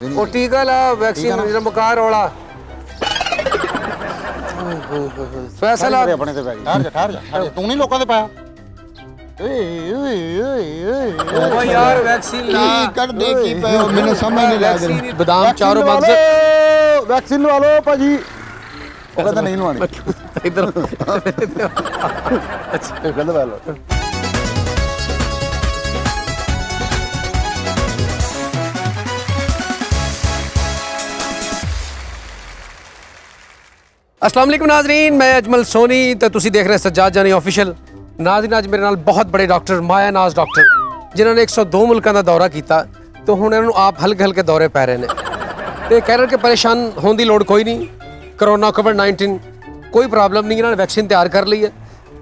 ਉਹ ਟੀਕਾ ਲਾ ਵੈਕਸੀਨ ਜਿਹੜਾ ਮੁਕਾਰ ਵਾਲਾ ਫੈਸਲਾ ਆਪਣੇ ਤੇ ਪੈ ਗਈ। ਠਹਿਰ ਜਾ ਤੂੰ ਨਹੀਂ ਲੋਕਾਂ ਦੇ ਪਾਇਆ। ਓ ਯਾਰ ਵੈਕਸੀਨ ਲਾ ਕੀ ਕਰਦੇ ਕੀ ਪਏ ਹੋ ਮੈਨੂੰ ਸਮਝ ਨਹੀਂ ਲੱਗ ਰਹੀ। ਬਦਾਮ ਚਾਰੋਂ ਮਗਜ਼ ਵੈਕਸੀਨ ਲਵਾ ਲਓ ਭਾਜੀ। ਉਹ ਕਹਿੰਦਾ ਨਹੀਂ ਲਵਾਣੀ। ਇਧਰ ਅੱਛਾ ਗੱਲ ਲਵਾ ਲਓ। अस्सलाम वालेकुम नाजरीन, मैं अजमल सोनी तो तुसी देख रहे हैं सज्जाद जानी ऑफिशियल। नाजरीन अज मेरे नाल बहुत बड़े डॉक्टर माया नाज डॉक्टर जिन्होंने 102 मुल्कों का दौरा किया तो हुण इन्हां नूं आप हल्के हल्के दौरे पै रहे हैं तो कह रहे कि परेशान होने की लोड़ कोई नहीं। करोना कोविड-19 कोई प्रॉब्लम नहीं, इन्होंने वैक्सीन तैयार कर ली है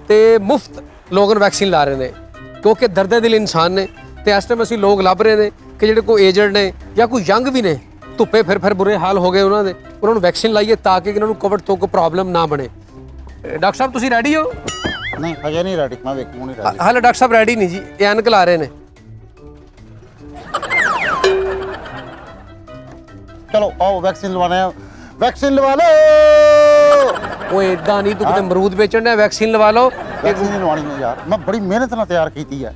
तो मुफ्त लोगों ने वैक्सीन ला रहे हैं क्योंकि दर्दे दिल इंसान ने तो इस टाइम असीं लोग लभ रहे हैं कि जिहड़े कोई एजड ने या कोई यंग भी ने धुप्पे फिर बुरे हाल हो गए उन्होंने वैक्सीन लाइए ताकि इन्होंने कोविड तो कोई प्रॉब्लम ना बने। डॉक्टर साहब तुसीं रेडी हो? नहीं अजे नहीं रेडी, मैं वेखूं नहीं रेडी। हाले डॉक्टर साहब रेडी नहीं जी, ये एनक ला रहे हैं। चलो आओ वैक्सीन लवाने, वैक्सीन लवा लो। वो इदा नहीं, तू किते अमरूद बेचना है, वैक्सीन लवा लो। वैक्सीन नहीं लवानी है यार, मैं बड़ी मेहनत नाल तैयार की है,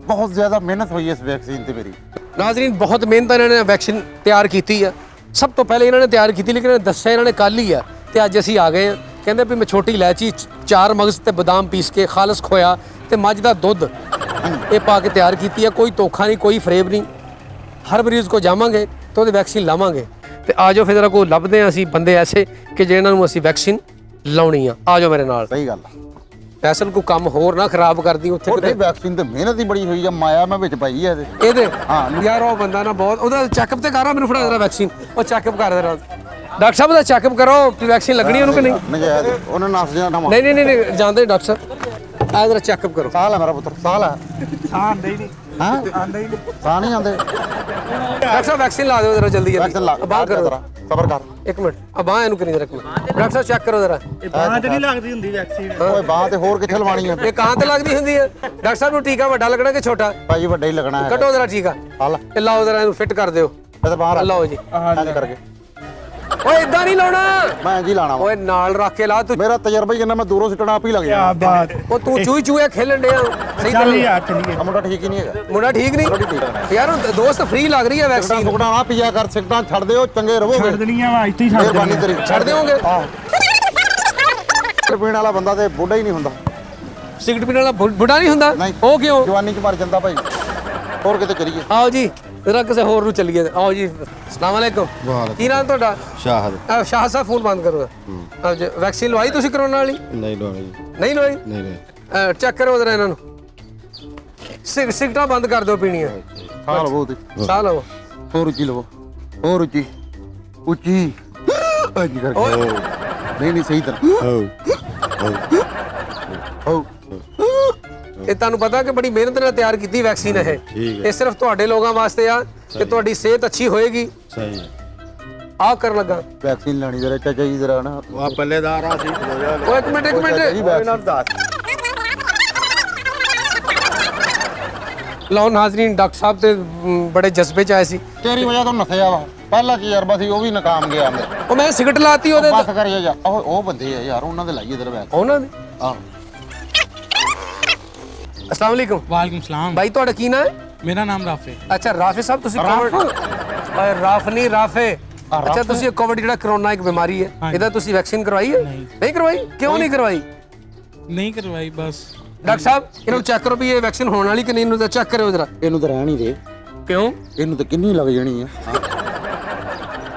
बहुत ज़्यादा मेहनत हुई है इस वैक्सीन से मेरी। नाजरीन बहुत मेहनत इन्होंने वैक्सीन तैयार की है, सब तो पहले इन्होंने तैयार की लेकिन इन्होंने दस्सिया इन्होंने कल ही है तो अज असीं आ गए हैं। कहते भी मैं छोटी इलायची 4 मगज़ ते बादाम पीस के खालस खोया तो मझ का दुध ये पा के तैयार की है। कोई धोखा नहीं, कोई फरेब नहीं। हर मरीज़ को जावांगे तो वो वैक्सीन लावांगे तो आ जाओ फिर को लभदे हैं असीं बंदे ऐसे कि जिन्हां नूं असीं वैक्सीन लाउणी आ जाओ मेरे नाल। सही गल है, फैसल को काम होर ना खराब कर दी उत्थे किते वैक्सीन ते मेहनत ही बड़ी हुई है, माया मैं विच पाई है ਇਹਦੇ ਹਾਂ ਯਾਰ ਉਹ ਬੰਦਾ ਨਾ ਬਹੁਤ ਉਹਦਾ ਚੈੱਕਅਪ ਤੇ ਕਰਾ, ਮੈਨੂੰ ਫੜਾ ਜਰਾ ਵੈਕਸੀਨ ਉਹ ਚੈੱਕਅਪ ਕਰ ਜਰਾ। ਡਾਕਟਰ ਸਾਹਿਬ ਦਾ ਚੈੱਕਅਪ ਕਰੋ ਕਿ ਵੈਕਸੀਨ ਲੱਗਣੀ ਉਹਨੂੰ ਕਿ ਨਹੀਂ। ਨਜਾਇਜ਼ ਉਹਨੇ ਨਸ ਜਾਣਾ ਨਾ। ਨਹੀਂ ਨਹੀਂ ਨਹੀਂ ਜਾਂਦੇ ਡਾਕਟਰ ਸਾਹਿਬ ਆ ਜਰਾ ਚੈੱਕਅਪ ਕਰੋ। ਸਾਹ ਲੈ ਮੇਰਾ ਪੁੱਤਰ, ਸਾਹ ਲੈ। ਸਾਹ ਆਂਦਾ ਹੀ ਨਹੀਂ। ਹਾਂ ਆਂਦਾ ਹੀ ਨਹੀਂ। ਸਾਹ ਨਹੀਂ ਆਉਂਦੇ। ਡਾਕਟਰ ਸਾਹਿਬ ਵੈਕਸੀਨ ਲਾ ਦਿਓ ਜਰਾ ਜਲਦੀ ਵੈਕਸੀਨ ਲਾ ਬਾਹ ਕਰੋ ਜਰਾ, ਸਬਰ ਕਰ। ਇੱਕ ਮਿੰਟ ਆ ਬਾਹ ਇਹਨੂੰ ਕਰੀ ਜਰਾ ਇੱਕ ਮਿੰਟ। ਡਾਕਟਰ ਸਾਹਿਬ ਚੈੱਕ ਕਰੋ ਜਰਾ। ਇਹ ਬਾਂਹ ਤੇ ਨਹੀਂ ਲੱਗਦੀ ਹੁੰਦੀ ਵੈਕਸੀਨ। ਓਏ ਬਾਹ ਤੇ ਹੋਰ ਕਿੱਥੇ ਲਵਾਣੀ ਹੈ? ਇਹ ਕਾਂ ਤੇ ਲੱਗਦੀ ਹੁੰਦੀ ਹੈ? ਡਾਕਟਰ ਸਾਹਿਬ ਨੂੰ ਟੀਕਾ ਵੱਡਾ ਲੱਗਣਾ ਕਿ ਛੋਟਾ? ਭਾਜੀ ਵੱਡਾ ਹੀ ਲੱਗਣਾ ਹੈ। ਕੱਟੋ ਜਰਾ ਟੀਕਾ, ਹਲ ਇਹ ਲਾਓ ਜਰਾ ਇਹਨੂੰ ਫਿੱਟ ਕਰ ਦਿਓ। ਇਹ ਤਾਂ ਬਾਹਰ ਲਾਓ ਜੀ। ਇੰਜ ਕਰਕੇ। ਓਏ ਇਦਾਂ ਨਹੀਂ ਲਾਉਣਾ, ਮੈਂ ਇੰਜ ਹੀ ਲਾਣਾ ਵਾ। ਓਏ ਨਾਲ ਰੱਖ ਕੇ ਲਾ ਤੂੰ। ਮੇਰਾ ਤਜਰਬਾ ਹੀ ਕਿੰਨਾ, ਮੈਂ ਦੂਰੋਂ ਸਿੱਟਣਾ ਆਪ ਹੀ ਲੱਗ ਕਿਆ ਜਾਣਾ। ਬਾਤ। ਉਹ ਤੂੰ ਚੂਹੀ ਚੂਹੇ ਖੇਲਣ ਡਿਆ ਸਹੀ ਚੱਲ ਤਰ੍ਹਾਂ। ਯਾਰ ਚੱਲੀਏ। ਆ ਮੁੰਡਾ ਠੀਕ ਹੀ ਨਹੀਂ ਹੈਗਾ। ਮੁੰਡਾ ਠੀਕ ਨਹੀਂ ਯਾਰ, ਦੋਸਤ ਫ੍ਰੀ ਲੱਗ ਰਹੀ ਹੈ ਸਿਗਟਾਂ ਵੈਕਸੀਨ। ਸੁਗਟਾਂ ਨਾ ਪੀਆ ਕਰ, ਸਿਗਟਾਂ ਛੱਡ ਦਿਓ, ਚੰਗੇ ਰਹੋਗੇ। ਛੱਡ ਦੇਣੀਆਂ ਵਾ, ਇੱਥੇ ਹੀ ਛੱਡ ਮਿਹਰਬਾਨੀ ਦੇਣੀਆਂ। ਤੇਰੀ। ਛੱਡ ਦਿਓਗੇ? ਪੀਣ ਵਾਲਾ ਬੰਦਾ ਤੇ ਬੁੱਢਾ ਹੀ ਨਹੀਂ ਹੁੰਦਾ। ਸਿਗਰਟ ਪੀਣ ਵਾਲਾ ਬੁੱਢਾ ਨਹੀਂ ਹੁੰਦਾ? ਨਹੀਂ। ਉਹ ਕਿਉਂ? ਜਵਾਨੀ ਚ ਮਰ ਜਾਂਦਾ ਭਾਈ। ਹੋਰ ਕਿਤੇ ਚਲੀਏ। ਆਓ ਜੀ ਜਰਾ ਕਿਸੇ ਹੋਰ ਨੂੰ ਚੱਲੀਏ। ਆਓ ਜੀ। ਅਸਲਾਮ ਵਾਲੇਕੁਮ। ਕੀ ਨਾਮ ਤੁਹਾਡਾ? ਸ਼ਾਹਦ। ਸ਼ਾਹ ਸਾਹਿਬ ਫੋਨ ਬੰਦ ਕਰੋ। ਵੈਕਸੀਨ ਲਵਾਈ ਤੁਸੀਂ ਕਰੋਨਾ ਵਾਲੀ? ਨਹੀਂ ਲਵਾਉਣੀ। ਨਹੀਂ ਲਵਾਈ? ਨਹੀਂ ਚੈੱਕ ਕਰੋ ਜਰਾ ਇਹਨਾਂ ਨੂੰ। ਸਿਗਰਟਾਂ ਬੰਦ ਕਰ ਦਿਓ ਪੀਣੀਆਂ। ਸਾਹ ਲਵੋ ਤੇ ਸਾਹ ਲਵੋ। ਹੋਰ ਉੱਚੀ ਲਵੋ, ਹੋਰ ਉੱਚੀ ਉੱਚੀ ਇੰਜ ਕਰਕੇ। ਨਹੀਂ ਨਹੀਂ ਸਹੀ ਤਰ੍ਹਾਂ। ਹੋ ਇਹ ਤੁਹਾਨੂੰ ਪਤਾ ਕਿ ਬੜੀ ਮਿਹਨਤ ਨਾਲ ਤਿਆਰ ਕੀਤੀ ਵੈਕਸੀਨ ਇਹ। ਇਹ ਸਿਰਫ ਤੁਹਾਡੇ ਲੋਕਾਂ ਵਾਸਤੇ ਆ ਕਿ ਤੁਹਾਡੀ ਸਿਹਤ ਅੱਛੀ ਹੋਏਗੀ। ਸਹੀ ਹੈ। ਆ ਕਰਨ ਲੱਗਾ। ਵੈਕਸੀਨ ਲੈਣੀ ਜਰਾ ਚਾਚਾ ਜੀ ਜਰਾ ਨਾ। ਆ ਪੱਲੇਦਾਰ ਆ ਸੀ। ਓਏ ਇੱਕ ਮਿੰਟ ਲਓ ਨਾਜ਼ਰੀਨ, ਡਾਕਟਰ ਸਾਹਿਬ ਤੇ ਬੜੇ ਜਜ਼ਬੇ ਚ ਆਏ ਸੀ। ਤੇਰੀ ਵਜ੍ਹਾ ਤੋਂ ਨਸਿਆ ਵਾ। ਪਹਿਲਾ ਤਜਰਬਾ ਸੀ ਉਹ ਵੀ ਨਾਕਾਮ ਗਿਆ ਮੇਰੇ। ਉਹ ਮੈਂ ਸਿਗਰਟ ਲਾਤੀ ਉਹਦੇ ਬਸ ਕਰ ਜਾ। ਉਹ ਬੰਦੇ ਆ ਯਾਰ, ਉਹਨਾਂ ਦੇ ਲਾਈਏ ਜਰਾ ਵੈਕ। ਉਹਨਾਂ ਦੇ। ਆਹੋ अस्सलाम वालेकुम। ਵਾਲੇਕੁਮ ਸਲਾਮ। भाई ਤੁਹਾਡਾ ਕੀ ਨਾਮ ਹੈ? ਮੇਰਾ ਨਾਮ ਰਾਫੇ। ਅੱਛਾ ਰਾਫੇ ਸਾਹਿਬ ਤੁਸੀਂ ਕੋਵਿਡ ਓਏ ਰਾਫ ਨਹੀਂ ਰਾਫੇ। ਅੱਛਾ ਤੁਸੀਂ ਕੋਵਿਡ ਜਿਹੜਾ ਕਰੋਨਾ ਇੱਕ ਬਿਮਾਰੀ ਹੈ ਇਹਦਾ ਤੁਸੀਂ ਵੈਕਸੀਨ ਕਰਵਾਈ ਹੈ? ਨਹੀਂ ਕਰਵਾਈ? ਕਿਉਂ ਨਹੀਂ ਕਰਵਾਈ? ਨਹੀਂ ਕਰਵਾਈ ਬਸ। ਡਾਕਟਰ ਸਾਹਿਬ ਇਹਨੂੰ ਚੈੱਕ ਕਰੋ ਵੀ ਇਹ ਵੈਕਸੀਨ ਹੋਣ ਵਾਲੀ ਕਿ ਨਹੀਂ, ਇਹਨੂੰ ਤਾਂ ਚੈੱਕ ਕਰਿਓ ਜਰਾ। ਇਹਨੂੰ ਤਾਂ ਰਹਿਣ ਹੀ ਦੇ। ਕਿਉਂ? ਇਹਨੂੰ ਤਾਂ ਕਿੰਨੀ ਲੱਗ ਜਾਣੀ ਆ।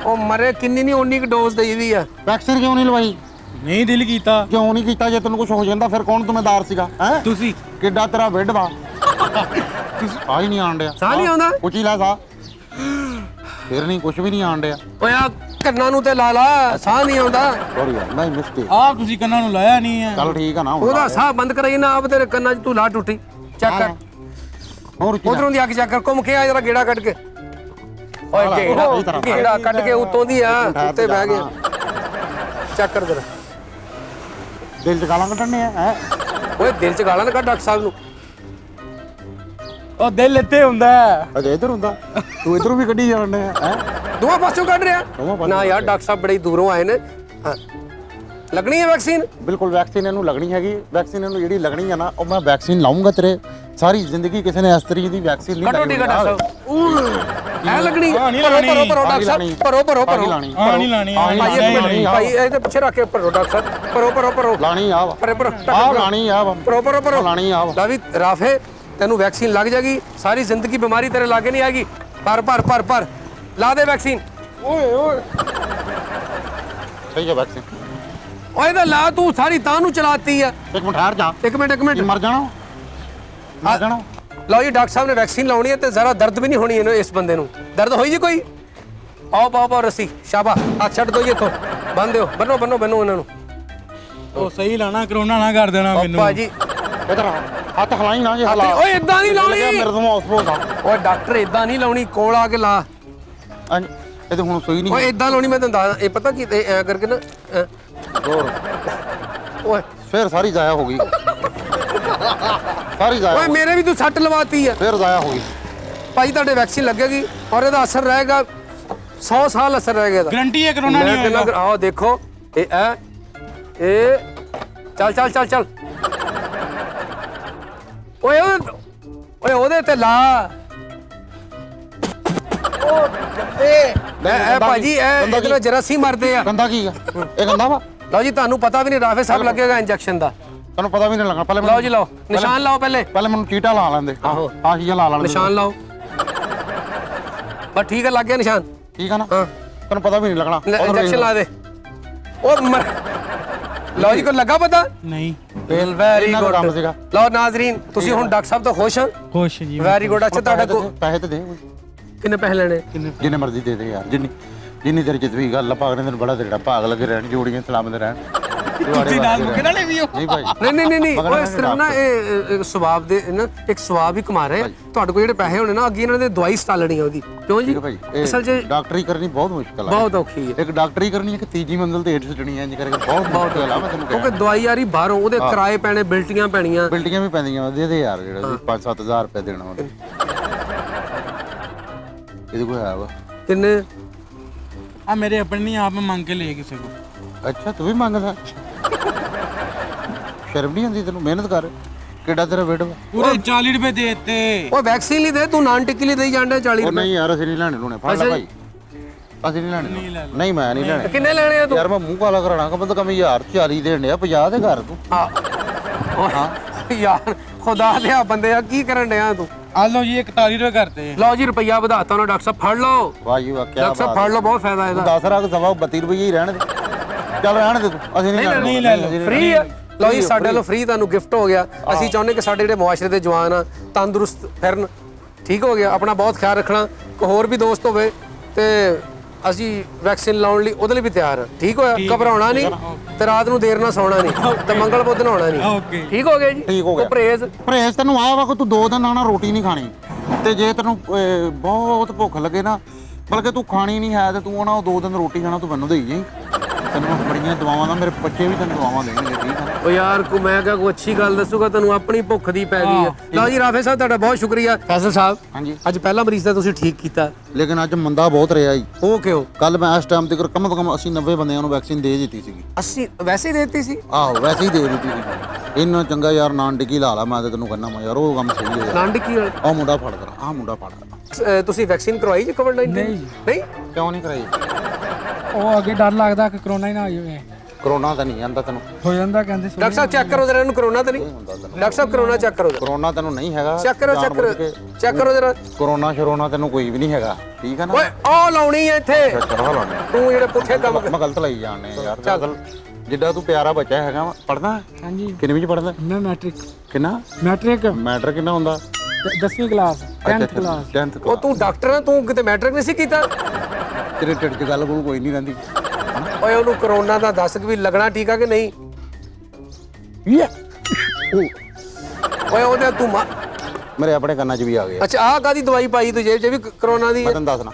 ਉਹ ਮਰੇ ਕਿੰਨੀ ਨਹੀਂ ਉਨੀ ਕੁ ਡੋਜ਼ ਦੇਈਦੀ ਆ। ਵੈਕਸੀਨ ਕਿਉਂ ਨਹੀਂ ਲਵਾਈ? ਨਹੀਂ ਦਿਲ ਕੀਤਾ। ਕਿਉਂ ਨਹੀਂ ਕੀਤਾ? ਜੇ ਤੈਨੂੰ ਕੁਝ ਹੋ ਜਾਂਦਾ ਫਿਰ ਕੌਣ ਜ਼ਿੰਮੇਦਾਰ ਸੀਗਾ? ਹੈ ਤੁਸੀਂ ਕਿੱਡਾ ਤੇਰਾ ਵਿੱਢ ਵਾ। ਸਾਹ ਹੀ ਨਹੀਂ ਆਣ ਡਿਆ। ਸਾਹ ਨਹੀਂ ਆਉਂਦਾ? ਉੱਚੀ ਲੈ ਸਾਹ। ਫਿਰ ਨਹੀਂ ਕੁਝ ਵੀ ਨਹੀਂ ਆਣ ਡਿਆ। ਓਏ ਆ ਕੰਨਾਂ ਨੂੰ ਤੇ ਲਾ ਲਾ, ਸਾਹ ਨਹੀਂ ਆਉਂਦਾ। ਸੌਰੀ ਯਾਰ, ਨਹੀਂ ਮਿਸਟੇਕ। ਆਪ ਤੁਸੀਂ ਕੰਨਾਂ ਨੂੰ ਲਾਇਆ ਨਹੀਂ ਹੈ। ਚੱਲ ਠੀਕ ਆ ਨਾ। ਉਹਦਾ ਸਾਹ ਬੰਦ ਕਰਾਈ ਨਾ, ਆਪ ਤੇਰੇ ਕੰਨਾਂ 'ਚ ਤੂੰ ਲਾ ਟੁੱਟੀ। ਚੈੱਕ ਕਰ ਹੋਰ ਉੱਚੀ ਲੈ। ਉਧਰੋਂ ਦੀ ਆ ਕੇ ਚੈੱਕ ਕਰ, ਘੁੰਮ ਕੇ ਆ ਜਰਾ ਗੇੜਾ ਕੱਢ ਕੇ। ਓਏ ਗੇੜਾ ਕੱਢ ਕੇ ਉੱਤੋਂ ਦੀ ਆ, ਉੱਤੇ ਬਹਿ ਗਿਆ। ਚੈੱਕ ਕਰ ਜਰਾ। ਦਿਲ ਚ ਗਾਲਾਂ ਕੱਢਣੇ ਆ। ਹੈ ਓਏ ਦਿਲ 'ਚ ਗਾਲਾਂ ਨਾ ਕੱਢ ਡਾਕਟਰ ਸਾਹਿਬ ਨੂੰ। ਉਹ ਦਿਲ ਇੱਥੇ ਹੁੰਦਾ। ਅਜੇ ਇਧਰ ਹੁੰਦਾ, ਤੂੰ ਇਧਰੋਂ ਵੀ ਕੱਢੀ ਜਾਣ ਡਿਆ। ਹੈ ਦੋਵਾਂ ਪਾਸੋਂ ਕੱਢ ਰਿਹਾ ਦੋਵਾਂ ਪਾਸੋਂ ਨਾ ਯਾਰ ਡਾਕਟਰ ਸਾਹਿਬ ਬੜੇ ਦੂਰੋਂ ਆਏ ਨੇ ਹਾਂ। ਲੱਗਣੀ ਹੈ ਵੈਕਸੀਨ ਬਿਲਕੁਲ ਵੈਕਸੀਨ ਇਹਨੂੰ ਲੱਗਣੀ ਹੈਗੀ। ਵੈਕਸੀਨ ਇਹਨੂੰ ਜਿਹੜੀ ਲੱਗਣੀ ਆ ਨਾ ਉਹ ਮੈਂ ਵੈਕਸੀਨ ਲਾਉਂਗਾ ਤੇਰੇ ਸਾਰੀ ਜ਼ਿੰਦਗੀ। ਕਿਸੇ ਨੇ ਇਸ ਤਰੀਕੇ ਦੀ ਵੈਕਸੀਨ ਨਹੀਂ ਕੱਟੋ ਲਾਈ ਟਿਕਟ ਹੋਈ। ਸਾਹਿਬ ਐ ਲੱਗਣੀ ਹਾਂ, ਨਹੀਂ ਭਰੋ ਲਾਉਣੀ। ਡਾਕਟਰ ਸਾਹਿਬ ਭਰੋ ਆਹ ਨਹੀਂ ਲਾਣੀ ਹਾਂ ਨਹੀਂ ਲਾਣੀ ਭਾਈ ਇੱਕ ਮਿੰਟ ਭਾਈ ਇਹਦੇ ਪਿੱਛੇ ਰੱਖ ਕੇ ਭਰੋ ਡਾਕਟਰ ਸਾਹਿਬ ਭਰੋ ਲਾਣੀ ਆ ਵਾ ਭਰੋ ਆਹ ਲਾਣੀ ਆ ਵਾ ਭਰੋ ਲਾਣੀ ਆ ਵਾ ਲਾ ਵੀ ਰਾਫੇ ਤੈਨੂੰ ਵੈਕਸੀਨ ਲੱਗ ਜਾਏਗੀ ਸਾਰੀ ਜ਼ਿੰਦਗੀ ਬਿਮਾਰੀ ਤੇਰੇ ਲਾਗੇ ਨਹੀਂ ਆਏਗੀ। ਪਰ ਲਾ ਦੇ ਵੈਕਸੀਨ। ਓਏ ਸਹੀ ਹੈ ਵੈਕਸੀਨ। ਓਏ ਤਾਂ ਲਾ ਤੂੰ ਸਾਰੀ ਤਾਂ ਨੂੰ ਚਲਾਤੀ ਆ। ਇੱਕ ਮਿੰਟ ਠਹਿਰ ਜਾ। ਇੱਕ ਮਿੰਟ ਕੀ ਮਰ ਜਾਣਾ ਮਰ ਜਾਣਾ। ਲਓ ਜੀ ਡਾਕਟਰ ਸਾਹਿਬ ਨੇ ਵੈਕਸੀਨ ਲਾਉਣੀ ਹੈ ਤੇ ਜ਼ਰਾ ਦਰਦ ਵੀ ਨਹੀਂ ਹੋਣੀ ਇਹਨੂੰ ਇਸ ਬੰਦੇ ਨੂੰ। ਦਰਦ ਹੋਈ ਜੀ ਕੋਈ? ਆਓ ਪਾਓ ਰੱਸੀ ਸ਼ਾਬਾ ਹੱਥ ਛੱਡ ਦੋ ਜੀ ਇੱਥੋਂ ਬੰਨ ਦਿਓ ਬੰਨੋ ਇਹਨਾਂ ਨੂੰ। ਉਹ ਸਹੀ ਲਾਣਾ ਕਰੋਨਾ ਨਾ ਕਰ ਦੇਣਾ ਮੈਨੂੰ ਭਾਜੀ ਇਧਰ ਹੱਥ ਹਲਾਈ ਨਾ ਜੇ ਹਲਾ। ਓਏ ਇਦਾਂ ਨਹੀਂ ਲਾਉਣੀ ਮੇਰੇ ਤੋਂ ਹਸਪਤਾਲ ਓਏ ਡਾਕਟਰ ਇਦਾਂ ਨਹੀਂ ਲਾਉਣੀ ਕੋਲ ਆ ਕੇ ਲਾ। ਇਹ ਤੇ ਹੁਣ ਸੋਈ ਨਹੀਂ। ਓਏ ਇਦਾਂ ਲਾਉਣੀ ਮੈਂ ਤੈਨੂੰ ਦੱਸਦਾ ਇਹ ਪਤਾ ਕੀ ਐ ਕਰਕੇ ਨਾ ਹੋਰ ਓਏ ਫਿਰ ਸਾਰੀ ਜ਼ਾਇਆ ਹੋ ਗਈ। ਸਾਰੀ ਜ਼ਾਇਆ ਓਏ ਮੇਰੇ ਵੀ ਤੂੰ ਸੱਟ ਲਵਾਤੀ ਆ। ਫਿਰ ਜ਼ਾਇਆ ਹੋ ਗਈ। ਭਾਈ ਤੁਹਾਡੇ ਵੈਕਸੀਨ ਲੱਗੇਗੀ ਔਰ ਇਹਦਾ ਅਸਰ ਰਹੇਗਾ 100 ਸਾਲ ਅਸਰ ਰਹੇਗਾ ਇਹਦਾ। ਗਰੰਟੀ ਹੈ ਕਰੋਨਾ ਨਹੀਂ ਹੋਏਗਾ। ਆਓ ਦੇਖੋ ਇਹ ਚੱਲ ਓਏ ਉਹਦੇ ਤੇ ਲਾ। ਇਹ ਭਾਜੀ ਇਹ ਇਹਦੇ ਨਾਲ ਜਰਾਸੀਮ ਮਰਦੇ ਆ। ਗੰਦਾ ਕੀ ਆ ਇਹ ਗੰਦਾ ਵਾ। ਲਓ ਜੀ ਤੁਹਾਨੂੰ ਪਤਾ ਵੀ ਨਹੀਂ ਰਾਫੇ ਸਾਹਿਬ ਲੱਗੇਗਾ ਇੰਜੈਕਸ਼ਨ ਦਾ। ਤੁਹਾਨੂੰ ਪਤਾ ਵੀ ਨਹੀਂ ਲੱਗਣਾ। ਪਹਿਲੇ ਲਓ ਜੀ ਲਓ ਨਿਸ਼ਾਨ ਲਾਓ ਪਹਿਲੇ ਮੈਨੂੰ ਚੀਟਾ ਲਾ ਲੈਂਦੇ। ਆਹੋ ਆਹੀ ਲਾ ਲੈਂਦੇ ਨਿਸ਼ਾਨ ਲਾਓ ਬਸ ਠੀਕ ਹੈ ਲੱਗ ਗਿਆ ਨਿਸ਼ਾਨ। ਠੀਕ ਆ ਨਾ। ਹਾਂ ਤੁਹਾਨੂੰ ਪਤਾ ਵੀ ਨਹੀਂ ਲੱਗਣਾ। ਇੰਜੈਕਸ਼ਨ ਲਾ ਦੇ। ਉਹ ਲਓ ਜੀ ਕੋ ਲੱਗਾ ਪਤਾ? ਨਹੀਂ ਵੈਲ ਵੈਰੀ ਇੰਨਾ ਕੁ ਕੰਮ ਗੁੱਡ। ਸੀਗਾ। ਲਓ ਨਾਜ਼ਰੀਨ ਤੁਸੀਂ ਹੁਣ ਡਾਕਟਰ ਸਾਹਿਬ ਤੋਂ ਖੁਸ਼ ਹੋ? ਖੁਸ਼ ਜੀ ਵੈਰੀ ਗੁੱਡ। ਅੱਛਾ ਤੁਹਾਡਾ ਪੈਸੇ ਤੇ ਦੇ ਕਿੰਨੇ ਪੈਸੇ ਲੈਣੇ? ਜਿੰਨੇ ਮਰਜ਼ੀ ਦੇ ਦੇ ਯਾਰ। ਜਿੰਨੀ ਤੇਰੀ ਜਿੱਤ ਵੀ ਗੱਲ ਆ ਭਾਗ ਨੇ ਤੈਨੂੰ ਬੜਾ ਤੇਰਾ ਭਾਗ ਲੱਗੇ ਰਹਿਣ ਜੋੜੀਆਂ ਸਲਾਮਤ ਰਹਿਣ। ਤੁਸੀਂ ਨਾਲ ਮੁਕੇ ਨਾਲੇ ਵੀ ਹੋ। ਨਹੀਂ ਭਾਈ ਨਹੀਂ ਉਹ ਇਸ ਤਰ੍ਹਾਂ ਨਾ ਇਹ ਸਵਾਬ ਦੇ ਨਾ ਇੱਕ ਸਵਾਬ ਹੀ ਕਮਾ ਰਹੇ ਤੁਹਾਡੇ ਕੋਲ ਜਿਹੜੇ ਪੈਸੇ ਹੋਣੇ ਨਾ ਅੱਗੇ ਇਹਨਾਂ ਦੇ ਦਵਾਈ ਸਟਾਲਣੀ ਆ ਉਹਦੀ ਕਿਉਂ ਜੀ? ਭਾਈ ਅਸਲ 'ਚ ਡਾਕਟਰੀ ਕਰਨੀ ਬਹੁਤ ਮੁਸ਼ਕਲ ਆ। ਬਹੁਤ ਔਖੀ ਹੈ। ਇੱਕ ਡਾਕਟਰੀ ਕਰਨੀ ਹੈ ਕਿ ਤੀਜੀ ਮੰਜ਼ਿਲ ਤੇ ਏਡ ਸੁੱਟਣੀ ਹੈ ਇੰਜ ਕਰਕੇ ਬਹੁਤ ਮੁਸ਼ਕਲ ਆ। ਮੈਂ ਤੈਨੂੰ ਕਿਉਂਕਿ ਦਵਾਈ ਯਾਰੀ ਬਾਹਰੋਂ ਉਹਦੇ ਕਿਰਾਏ ਪੈਣੇ ਬਿਲਟੀਆਂ ਪੈਣੀਆਂ। ਬਿਲਡਿੰਗਾਂ ਵੀ ਪੈਂਦੀਆਂ ਦੇ ਦੇ ਯਾਰ ਜਿਹੜਾ 5-7 ਹਜ਼ਾਰ ਰੁਪਏ ਦੇਣਾ ਉਹਦੇ। ਇਹਦੇ ਕੋਲ ਹੈ ਵਾ ਕਿੰਨੇ ਆ ਮੇਰੇ ਆਪਣੇ ਨਹੀਂ ਆਪ ਮੰਗ ਕੇ ਲਏ ਕਿਸੇ ਕੋ। ਅੱਛਾ ਤੂੰ ਵੀ ਮੰਗਦਾ ਸ਼ਰਮ ਨਹੀਂ ਆਉਂਦੀ ਤੈਨੂੰ? ਮਿਹਨਤ ਕਰ ਕਿੱਡਾ ਤੇਰਾ ਵੇਟ ਵਾ। ਪੂਰੇ 40 ਰੁਪਏ ਦੇ ਦਿੱਤੇ। ਉਹ ਵੈਕਸੀਨ ਲਈ ਦੇ ਤੂੰ ਨਾਨ ਟਿੱਕੀ ਲਈ ਦੇਈ ਜਾਂਦਾ 40 ਉਹ ਰੁਪਏ। ਨਹੀਂ ਯਾਰ ਅਸੀਂ ਨਹੀਂ ਲੈਣੇ ਲੂਣੇ ਫੜ ਲੈ ਭਾਈ। ਅਸੀਂ ਨਹੀਂ ਲੈਣੇ ਨਹੀਂ ਮੈਂ ਨਹੀਂ ਲੈਣੇ। ਕਿੰਨੇ ਲੈਣੇ ਆ ਤੂੰ? ਯਾਰ ਮੈਂ ਮੂੰਹ ਕਾਲਾ ਕਰਾਣਾ ਕਮ ਤੋਂ ਕਮ 1040 ਦੇਣ ਡਿਆ 50 ਦੇ ਘਰ ਤੂੰ। ਹਾਂ ਯਾਰ ਖੁਦਾ ਦੇ ਆ ਬੰਦੇ ਆ ਕੀ ਕਰਨ ਡਿਆ ਤੂੰ? ਆ ਲਓ ਜੀ 41 ਰੁਪਏ ਕਰਤੇ। ਲਓ ਜੀ ਰੁਪਈਆ ਵਧਾਤਾ ਉਹਨਾਂ ਡਾਕਟਰ ਸਾਹਿਬ ਫੜ ਲਓ। ਵਾਹ ਜੀ ਵਾਹ ਕੀ ਡਾਕਟਰ ਸਾਹਿਬ ਫੜ ਲਓ ਬਹੁਤ ਫਾਇਦਾ ਇਹਦਾ। 10 ਰੁਪਏ ਸਵਾ 32 ਰੁਪਏ ਹੀ ਰਹਿਣ ਦੇ। ਚੱਲ ਰਹਿਣ ਦੇ ਤੂੰ ਅਸੀਂ ਨਹੀਂ ਲੈਣੇ। ਨਹੀਂ ਲੈ ਲਓ ਫ੍ਰੀ ਆ। ਲਓ ਜੀ ਸਾਡੇ ਵੱਲੋਂ ਫ੍ਰੀ ਤੁਹਾਨੂੰ ਗਿਫਟ ਹੋ ਗਿਆ। ਅਸੀਂ ਚਾਹੁੰਦੇ ਕਿ ਸਾਡੇ ਜਿਹੜੇ ਮੁਆਸ਼ਰੇ ਦੇ ਜਵਾਨ ਆ ਤੰਦਰੁਸਤ ਫਿਰਨ। ਠੀਕ ਹੋ ਗਿਆ। ਆਪਣਾ ਬਹੁਤ ਖਿਆਲ ਰੱਖਣਾ। ਕੋਈ ਹੋਰ ਵੀ ਦੋਸਤ ਹੋਵੇ ਤੇ ਅਸੀਂ ਵੈਕਸੀਨ ਲਾਉਣ ਲਈ ਉਹਦੇ ਲਈ ਵੀ ਤਿਆਰ ਹਾਂ। ਠੀਕ ਹੋਇਆ? ਘਬਰਾਉਣਾ ਨਹੀਂ ਤੇ ਰਾਤ ਨੂੰ ਦੇਰ ਨਾਲ ਸੌਣਾ ਨਹੀਂ ਤੇ ਮੰਗਲ ਬੁੱਧ ਨਹਾਉਣਾ ਨਹੀਂ। ਠੀਕ ਹੋ ਗਿਆ ਜੀ? ਠੀਕ ਹੋ ਗਿਆ। ਪਰਹੇਜ਼ ਪਰਹੇਜ਼ ਤੈਨੂੰ ਆਇਆ ਵਾ ਕਿ ਤੂੰ 2 ਦਿਨ ਨਾ ਰੋਟੀ ਨਹੀਂ ਖਾਣੀ ਤੇ ਜੇ ਤੈਨੂੰ ਬਹੁਤ ਭੁੱਖ ਲੱਗੇ ਨਾ ਬਲਕਿ ਤੂੰ ਖਾਣੀ ਨਹੀਂ ਹੈ ਤੇ ਤੂੰ ਨਾ 2 ਦਿਨ ਰੋਟੀ ਖਾਣਾ ਤੂੰ ਮੈਨੂੰ ਦੇਈ ਜਾਈਂ। ਤੈਨੂੰ ਬੜੀਆਂ ਦਵਾਵਾਂ ਦਾ ਮੇਰੇ ਬੱਚੇ ਵੀ ਤੈਨੂੰ ਦਵਾਵਾਂ ਦੇਣਗੇ। ਠੀਕ ਹੈ ਉਹ ਯਾਰ ਮੈਂ ਕਿਹਾ ਕੋਈ ਅੱਛੀ ਗੱਲ ਦੱਸੂਗਾ ਤੈਨੂੰ ਆਪਣੀ ਭੁੱਖ ਦੀ ਪੈ ਗਈ ਆ। ਲਓ ਜੀ ਰਾਫੇ ਸਾਹਿਬ ਤੁਹਾਡਾ ਬਹੁਤ ਸ਼ੁਕਰੀਆ। ਫੈਸਲ ਸਾਹਿਬ ਹਾਂਜੀ ਅੱਜ ਪਹਿਲਾ ਮਰੀਜ਼ ਦਾ ਤੁਸੀਂ ਠੀਕ ਕੀਤਾ ਲੇਕਿਨ ਅੱਜ ਮੰਦਾ ਬਹੁਤ ਰਿਹਾ ਜੀ। ਉਹ ਕਿਉਂ? ਕੱਲ ਮੈਂ ਇਸ ਟਾਈਮ ਤੱਕ ਕਮ ਤੋਂ ਕਮ 80-90 ਬੰਦਿਆਂ ਨੂੰ ਵੈਕਸੀਨ ਦੇ ਦਿੱਤੀ ਸੀਗੀ। 80 ਵੈਸੇ ਹੀ ਦੇ ਦਿੱਤੀ ਸੀ? ਆਹੋ ਵੈਸੇ ਹੀ ਦੇ ਦਿੱਤੀ ਸੀ। ਇੰਨਾ ਚੰਗਾ ਯਾਰ ਨਾਨ ਟਿੱਕੀ ਲਾ ਲਾ ਮੈਂ ਤੇ ਤੈਨੂੰ ਕਹਿੰਦਾ ਮੈਂ ਯਾਰ ਉਹ ਕੰਮ ਸਹੀ ਹੈ। ਨਾਨ ਟਿੱਕੀ ਵਾਲਾ ਆਹ ਮੁੰਡਾ ਫੜ ਕਰ ਆਹ ਮੁੰਡਾ ਫੜ ਤੁਸੀਂ ਵੈਕਸੀਨ ਕਰਵਾਈ ਜੀ ਕੋਵਿਡ-19? ਨਹੀਂ ਕਿਉਂ ਨਹੀਂ ਕਰਾਈ? ਉਹ ਅੱਗੇ ਡਰ ਲੱਗਦਾ ਕਿ ਕਰੋਨਾ ਹੀ ਨਾ ਆ ਜਾਵੇ। ਕਰੋਨਾ ਤਾਂ ਨਹੀਂ ਆਂਦਾ ਤੈਨੂੰ। ਹੋ ਜਾਂਦਾ ਕਹਿੰਦੇ। ਡਾਕਟਰ ਸਾਹਿਬ ਚੈੱਕ ਕਰੋ ਜਰਾ ਇਹਨੂੰ ਕਰੋਨਾ ਤਾਂ ਨਹੀਂ? ਡਾਕਟਰ ਸਾਹਿਬ ਕਰੋਨਾ ਚੈੱਕ ਕਰੋ ਜਰਾ। ਕਰੋਨਾ ਤੈਨੂੰ ਨਹੀਂ ਹੈਗਾ। ਚੈੱਕ ਕਰੋ ਚੈੱਕ ਕਰੋ ਜਰਾ। ਕਰੋਨਾ ਸ਼ਰੋਨਾ ਤੈਨੂੰ ਕੋਈ ਵੀ ਨਹੀਂ ਹੈਗਾ। ਠੀਕ ਹੈ ਨਾ? ਓਏ ਉਹ ਲਾਉਣੀ ਹੈ ਇੱਥੇ। ਚੜ੍ਹਾ ਲਾਉਣੀ ਤੂੰ ਜਿਹੜੇ ਪੁੱਠੇ ਕੰਮ ਮੈਂ ਗਲਤ ਲਈ ਜਾਣੇ ਯਾਰ। ਚੱਲ ਜਿੱਦਾਂ ਤੂੰ ਪਿਆਰਾ ਬੱਚਾ ਹੈਗਾ ਪੜਦਾ। ਹਾਂਜੀ ਕਿੰਨੇ ਵਿੱਚ ਪੜਦਾ? ਮੈਂ ਮੈਟ੍ਰਿਕ ਕਿੰਨਾ ਮੈਟਰ ਕਿੰਨਾ ਹੁੰਦਾ? 10ਵੀਂ ਕਲਾਸ 10th ਕਲਾਸ। 10th ਉਹ ਤੂੰ ਡਾਕਟਰ ਆ ਤੂੰ ਕਿਤੇ ਮੈਟ੍ਰਿਕ ਨਹੀਂ ਸੀ ਕੀਤਾ? ਤੇਰੇ ਢਿੱਡ 'ਚ ਗੱਲ ਕੋਈ ਨਹੀਂ ਰਹਿੰਦੀ। ਓਏ ਉਹਨੂੰ ਕਰੋਨਾ ਦਾ ਦੱਸ ਕਿ ਵੀ ਲੱਗਣਾ ਟੀਕਾ ਕਿ ਨਹੀਂ? ਓਏ ਉਹਦੇ ਤੂੰ ਮੇਰੇ ਆਪਣੇ ਕੰਨਾਂ 'ਚ ਵੀ ਆ ਗਏ। ਅੱਛਾ ਆਹ ਕਾਦੀ ਦਵਾਈ ਪਾਈ ਤੂੰ ਜੇਬ 'ਚ ਵੀ ਕਰੋਨਾ ਦੀ? ਮੈਂ ਤੈਨੂੰ ਦੱਸਣਾ